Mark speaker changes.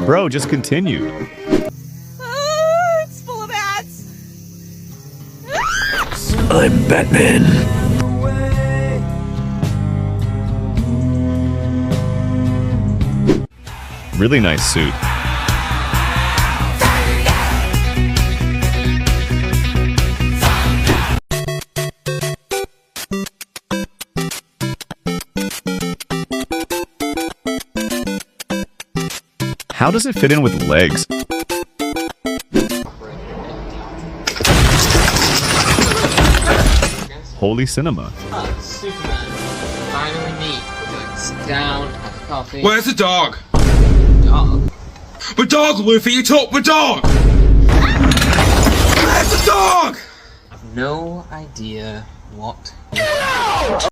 Speaker 1: Bro, just continue.
Speaker 2: It's full of ants.
Speaker 3: I'm Batman.
Speaker 1: Really nice suit. How does it fit in with legs? Holy cinema.
Speaker 4: Superman. Finally meet. Like, sit down, have a coffee.
Speaker 5: Where's the dog?
Speaker 4: Dog.
Speaker 5: The dog, Luffy, you took the dog! Where's the dog?
Speaker 4: No idea what.